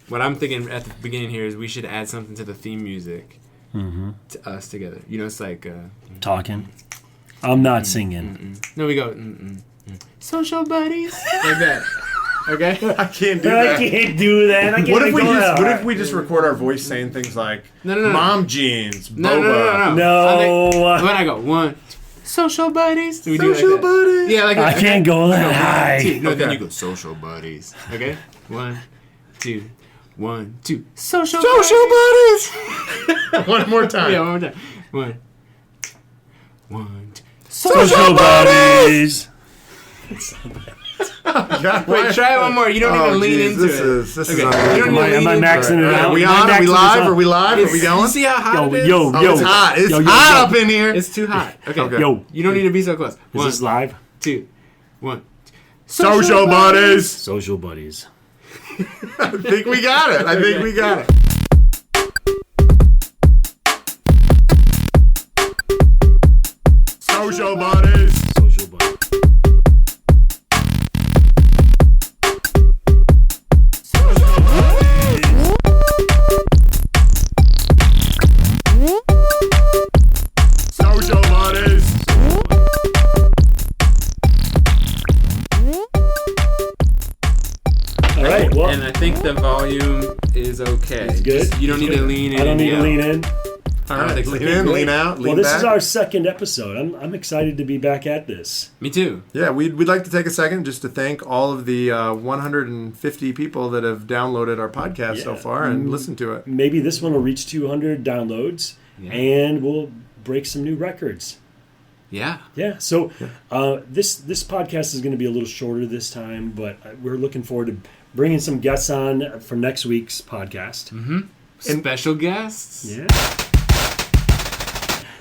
what I'm thinking at the beginning here is we should add something to the theme music to us together. You know, it's like talking. I'm not singing. No, we go social buddies like that. Okay, I can't do that. I can't do that. I can't What what if we just record our voice saying things like No. mom jeans, boba. No. When I go 1, social buddies. Do we do Social like that? buddies. Yeah, like I can't go that high. 2. No, then Okay. you go social buddies. Okay, 1, 2, 1, 2. Social buddies. One more time. Yeah, one more time. 1, 2. Social buddies. God, Wait, try it one more. You don't even lean into it. This is Okay. unbelievable. You don't even Am I lean into maxing it out? Are we Am I on? Are we maxing live? this out? Are we live? Are we You going? see how hot it is? Yo, It's hot. It's hot up in here. It's too hot. Okay. Yo. You don't need to be so close. Is 1, this live? 2, 1. Social buddies. Social buddies. I think we got it. Social buddies. Social buddies. Social buddies. All right. Well, And I think the volume is okay. it's good. You don't need to lean in. I don't need to lean in. All right. Lean in, lean out, lean Well, this back. is our second episode. I'm excited to be back at this. Me too. Yeah, we'd like to take a second just to thank all of the 150 people that have downloaded our podcast so Yeah. far and listened to it. Maybe this one will reach 200 downloads, and we'll break some new records. Yeah. Yeah. So this podcast is going to be a little shorter this time, but we're looking forward to bringing some guests on for next week's podcast. Special guests. Yeah.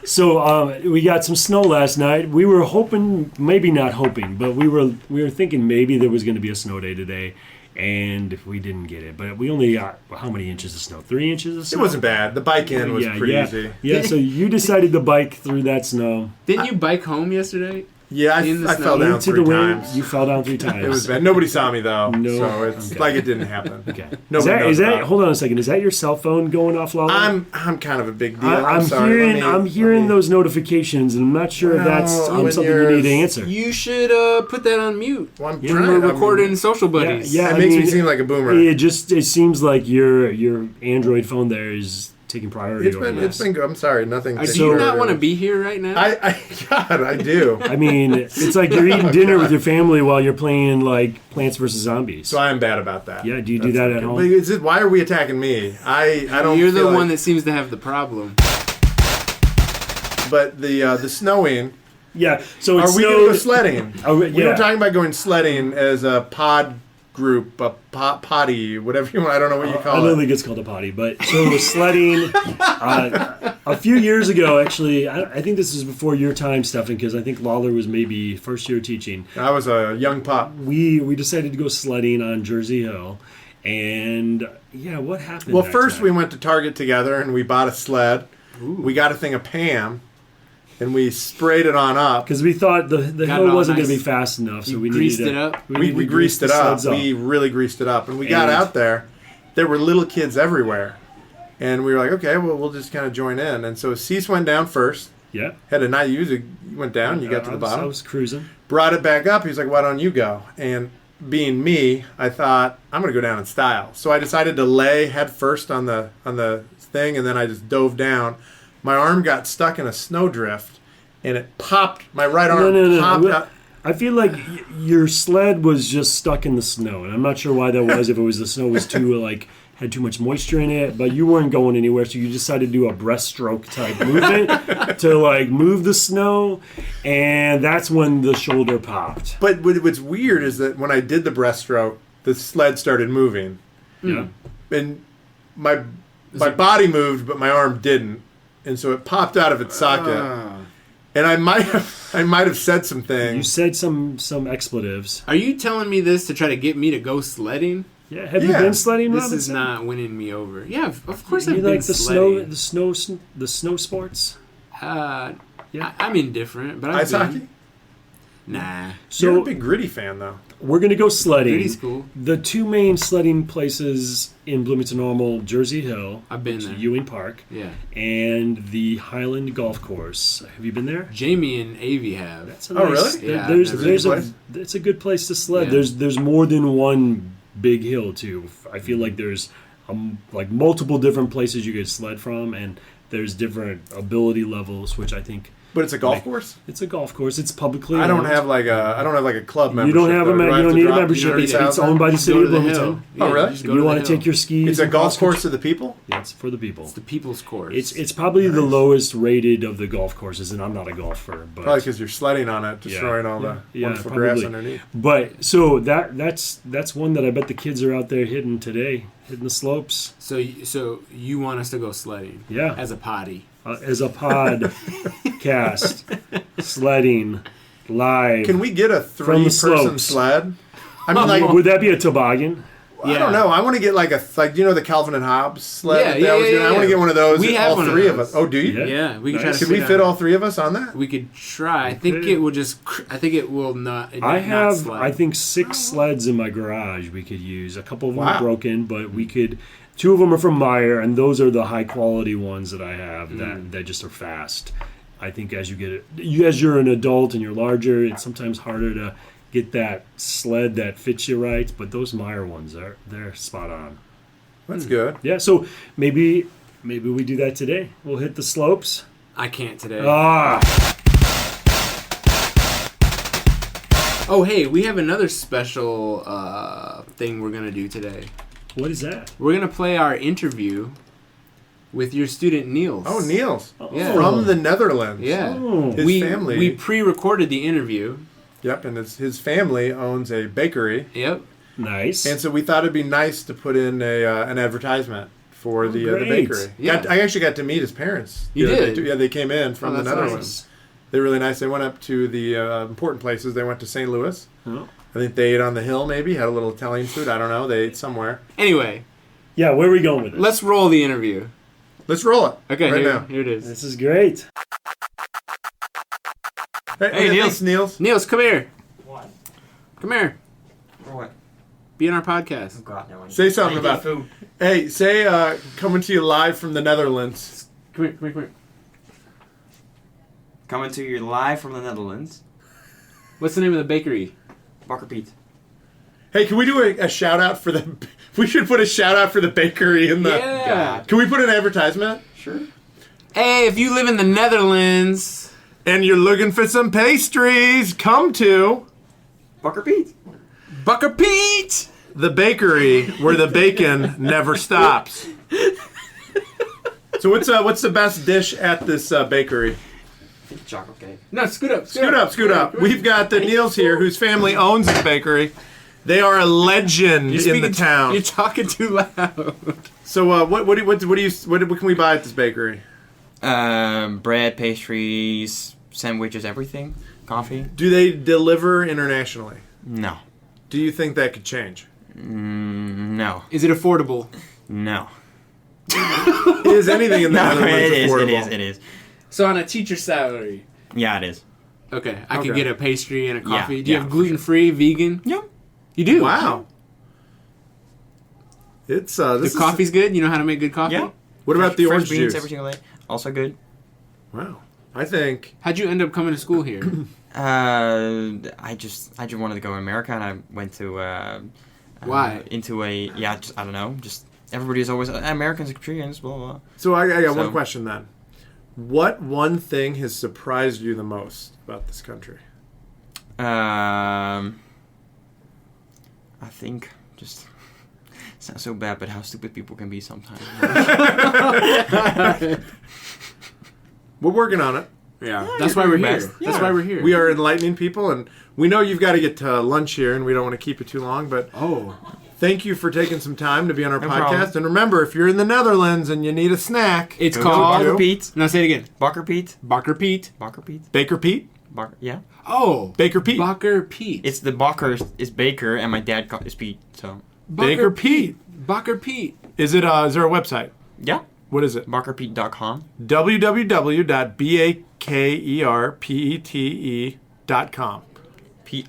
So we got some snow last night. We were hoping, maybe not hoping, but we were thinking maybe there was going to be a snow day today, and we didn't get it. But we only got how many inches of snow? 3 inches of snow. It wasn't bad. The bike in was pretty easy. Yeah. So you decided to bike through that snow Didn't you bike home yesterday? Yeah, In the I snow. fell down into 3 the wind. times. You fell down 3 times. It was bad. Nobody saw me though, No. so it's Okay. like it didn't happen. Okay. Nobody knows Is that about it. hold on a second? Is that your cell phone going off, Lawler? I'm kind of a big deal. I'm sorry. I'm hearing those notifications, and I'm not sure if that's when something you need to answer. You should put that on mute. Well, I'm Yeah, trying. We're I mean, recording social buddies. Yeah, It I makes me mean, seem like a boomer. It seems like your Android phone there is taking priority over It's this. been good. I'm sorry. Nothing. Do takes you not priority. want to be here right now? God, I do. I mean, it's like you're eating dinner with your family while you're playing like Plants vs Zombies. So I am bad about that. Yeah, do you do that at home? But why are we attacking me? I don't. You're the feel one like, that seems to have the problem. But the snowing. Yeah. So Are it's we going to go sledding? We yeah. were talking about going sledding as a pod group, a potty, whatever you want. I don't know what you I call don't it. think it's called a potty, but so sledding. A few years ago, actually, I think this is before your time, Stefen, because I think Lawler was maybe first year teaching. I was a young pup. We decided to go sledding on Jersey Hill, and yeah, what happened? Well, that first time? we went to Target together and we bought a sled. Ooh. We got a thing of Pam, and we sprayed it on up. because we thought the Got it hill all wasn't nice. going to be fast enough, so You we greased needed it up? We, We needed to greased grease it the up. sleds We really greased it up. And we got And- out there. There were little kids everywhere. And we were like, okay, well, we'll just kind of join in. And so Cease went down first. Yeah, Had a night. You went down. You got to the I bottom. was cruising. Brought it back up. He's like, why don't you go? And being me, I thought, I'm going to go down in style. So I decided to lay head first on the thing, and then I just dove down. My arm got stuck in a snowdrift, and it popped. My right arm popped out. I feel like your sled was just stuck in the snow, and I'm not sure why that was. If it was the snow was too had too much moisture in it, but you weren't going anywhere, so you decided to do a breaststroke type movement to move the snow, and that's when the shoulder popped. But what's weird is that when I did the breaststroke, the sled started moving, Yeah, and my body moved, but my arm didn't, and so it popped out of its socket. And I might have said some you things. said some expletives. Are you telling me this to try to get me to go sledding? Yeah, have you Yeah. been sledding, This Robinson? is not winning me over. Yeah, of course You I've been like the sledding. the snow sports? Yeah, I'm indifferent, but Ice I've been. hockey? Nah. You're a So big gritty fan, though. we're going to go sledding. Pretty's cool. The two main sledding places in Bloomington Normal, Jersey Hill. I've been there. Ewing Park. Yeah. And the Highland Golf Course. Have you been there? Jamie and Avi have. That's a nice, really? Yeah, it's a good place to sled. Yeah. There's more than one big hill too. I feel like there's like multiple different places you could sled from, and there's different ability levels, which I think. But it's a golf course? It's a golf course. It's publicly I don't owned. have like a club membership. You don't have though. you don't need a membership. You It's don't owned by the Just city go of to the Bloomington. hill. Oh, really? just If go you to want the to take hill. your skis, It's a and golf cross course for the people? Yeah, it's for the people. It's the people's course. It's probably the lowest rated of the golf courses, and I'm not a golfer, but Probably because you're sledding on it, destroying all the wonderful grass underneath. But so that's one that I bet the kids are out there hitting today, hitting the slopes. So you want us to go sledding? Yeah, As a potty. as a podcast, sledding live. Can we get a From the 3-person slopes. sled? I mean, like, Would that be a toboggan? I don't know. I want to get like the Calvin and Hobbes sled. Yeah, that they always do? I want to get one of those. We have all one of three of those. us. Oh, do you? Yeah, we can try to Can we fit fit on. all three of us on that? We could try. I think could. it will just. I think it will not. I not have, slide. I think, 6 sleds in my garage we could use. A couple of them Wow. are broken, but we could. 2 of them are from Meyer, and those are the high quality ones that I have that just are fast. I think as you're an adult and you're larger, it's sometimes harder to get that sled that fits you right. But those Meyer ones they're spot on. That's good. Yeah, so maybe we do that today. We'll hit the slopes. I can't today. Oh, hey, we have another special thing we're gonna do today. What is that? We're gonna play our interview with your student Niels. Oh, Niels. Yeah. From the Netherlands. Yeah. Oh. His family. We pre-recorded the interview. Yep, and his family owns a bakery. Yep. Nice. And so we thought it'd be nice to put in an advertisement for the great. bakery. Yeah. I actually got to meet his parents. You the other did? day, too. Yeah, they came in from Oh, the that's Netherlands. nice. They're really nice. They went up to the important places. They went to St. Louis. Oh. I think they ate on the hill maybe, had a little Italian food. I don't know. They ate somewhere. Anyway, Yeah, where are we going with this? let's roll the interview. Let's roll it. Okay, right here, now. here it is. This is great. Hey, Hey, Niels. Niels. Niels, come here. What? Come here. For what? Be on our podcast. Oh God, no. Say something I about need food. Hey, say coming to you live from the Netherlands. Come here, come here, come here. Coming to you live from the Netherlands. What's the name of the bakery? Bakker Piet. Hey, can we do a shout out for the? We should put a shout out for the bakery in the. Yeah. Can we put an advertisement? Sure. Hey, if you live in the Netherlands, And you're looking for some pastries? Come to Bakker Piet. Bakker Piet. the bakery where the bacon never stops. So what's the best dish at this bakery? Chocolate cake. No, scoot up. Scoot up. We've got the Niels here, whose family owns this bakery. They are a legend in the town. You're talking too loud. So what can we buy at this bakery? Bread, pastries, sandwiches, everything. Coffee. Do they deliver internationally? No. Do you think that could change? No. Is it affordable? No. Is anything in the No, Netherlands it is. affordable? It is. So on a teacher's salary, Yeah, it is. okay, I could Okay. get a pastry and a coffee. Yeah, Do you yeah, have for gluten-free, vegan? Yeah. You do? Wow. It's The this is- coffe's good? You know how to make good coffee? Yeah. What about the Fresh orange beans juice? every single day. Also good. Wow. I think How'd you end up coming to school here? I just wanted to go to America, and I went to Why? into a I don't know. Just everybody's always Americans experience blah blah. so. I got So- one question then. What one thing has surprised you the most about this country? I think just it's not so bad, but how stupid people can be sometimes. We're working on it. Yeah, that's why we're doing here. your best. That's Yeah. why we're here. We are enlightening people, and we know you've got to get to lunch here, and we don't want to keep it too long. But Oh, thank you for taking some time to be on our No podcast. problem. And remember, if you're in the Netherlands and you need a snack, it's go called. to Bakker Piet. No, say it again. Bakker Piet. Bakker Piet. Bakker Piet. Baker Pete. Bakker. Yeah. Oh, Baker Pete. Bakker Piet. It's the Bakker is Baker, and my dad is Pete. So Baker Pete. Bakker Piet. Is it? Is there a website? yeah. What is it? BakkerPete.com. www.bakerpete.com. Piet.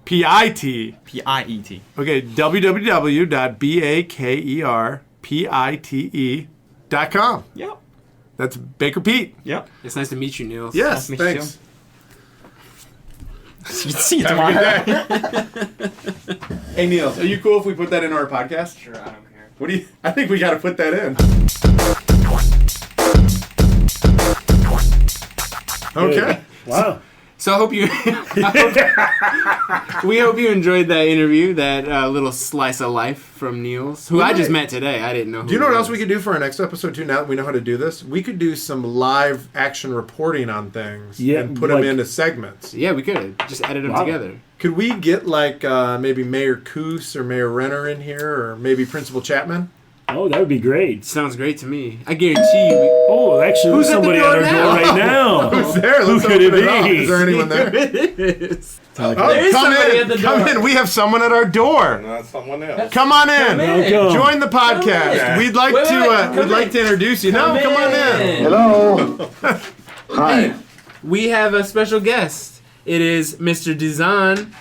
P-I-T. P-I-E-T. Okay, www.bakerpete.com. Yep. That's Baker Pete. Yep. It's nice to meet you, Niels. Yes, Nice to meet you thanks. See you Have tomorrow. a good day. Hey, Niels, are you cool if we put that in our podcast? Sure, I don't care. What do you? I think we got to put that in. Okay. Wow. So I hope you. We hope you enjoyed that interview, that little slice of life from Niels, who I just met today. I didn't know. Who Do you know he what was. else we could do for our next episode too? Now that we know how to do this, we could do some live action reporting on things and put them into segments. Yeah, we could just edit them together. Could we get like maybe Mayor Coos or Mayor Renner in here, or maybe Principal Chapman? Oh, that would be great. Sounds great to me. I guarantee you. Oh, actually, Who's there's at the somebody door at our now? door right now. Who's there? Who Let's could open it up. be? Is there anyone there? There Oh, is come somebody in. at the Come door. in. We have someone at our door. Not someone else. Come on in. Welcome. Join the podcast. in. We'd like Wait, to. come We'd like in. to introduce you. No, come on in. Hello. Hi. We have a special guest. It is Mr. Dizan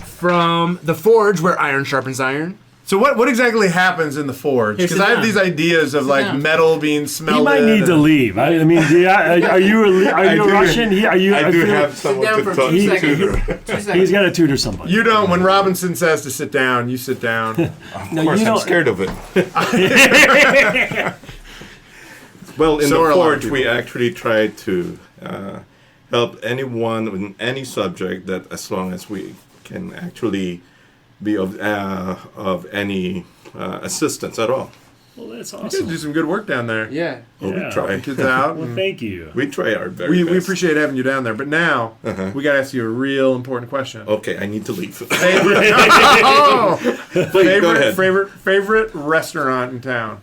from The Forge, where iron sharpens iron. So what exactly happens in the forge? Here, Because sit I have down. these ideas of like down. metal being smelled. He might need to leave. I mean, are you a Russian? Are you? I do feel- have someone down to for talk 2 to. seconds. Tutor. 2 seconds. He's got to tutor somebody. You don't. When Robinson says to sit down, you sit down. Of No, course, you I'm don't- scared of it. Well, in So are a the lot of Forge, we actually try to help anyone in any subject that, as long as we can actually be of any assistance at all. Well, that's You guys awesome. do some good work down there. Yeah. Well, Yeah. we try. Kids out. Well, and thank you. We try our very we best. appreciate having you down there. But now we got to ask you a real important question. Okay, I need to leave. Favorite, go ahead. favorite restaurant in town.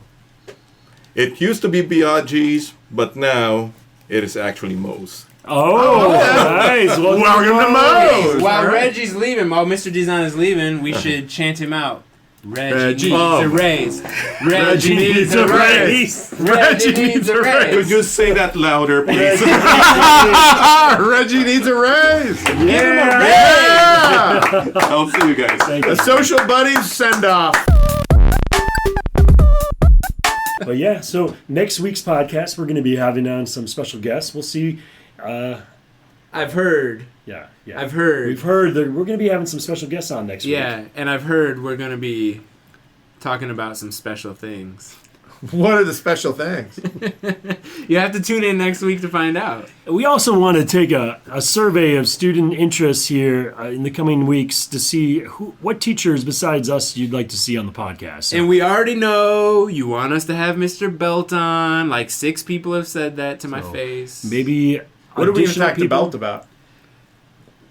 It used to be Biaggi's, but now it is actually Moe's. Oh, nice. Welcome to Moe's. While All right. Reggie's leaving, while Mr. Dizan is leaving, we should chant him out. Reggie Reggie. needs a raise. Reggie needs a raise. Reggie needs a Could raise. you say that louder, please? Reggie needs a raise. Yeah. Yeah. I'll see you guys. Thank The you. social buddies send off. But yeah, so next week's podcast, we're going to be having on some special guests. We'll see. I've heard. Yeah. I've heard. We've heard that we're going to be having some special guests on next week. Yeah, and I've heard we're going to be talking about some special things. What are the special things? You have to tune in next week to find out. We also want to take a survey of student interests here in the coming weeks to see what teachers besides us you'd like to see on the podcast. So, And we already know you want us to have Mr. Belt on. Like 6 people have said that to my face. maybe What are we going to additional talk to people? Belt about?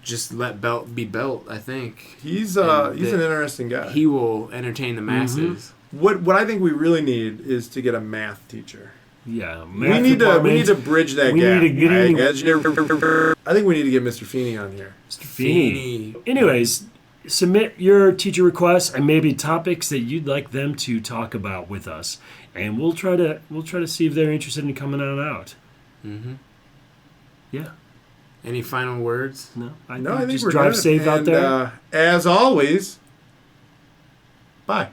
Just let Belt be Belt, I think. He's And an interesting guy. He will entertain the masses. What I think we really need is to get a math teacher. Yeah, We math need department. to bridge that We gap. need to get in- I think we need to get Mr. Feeney on here. Mr. Feeney. Anyways, submit your teacher requests and maybe topics that you'd like them to talk about with us, and we'll try to see if they're interested in coming on out. Mm-hmm. Yeah. Any final words? No, I think just we're drive good. safe out And, there. As always, bye.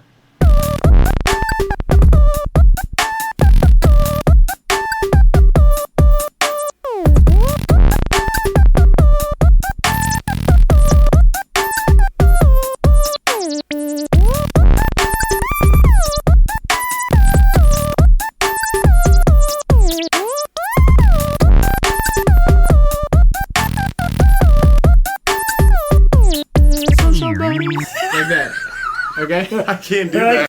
Like that. Okay? I can't do that.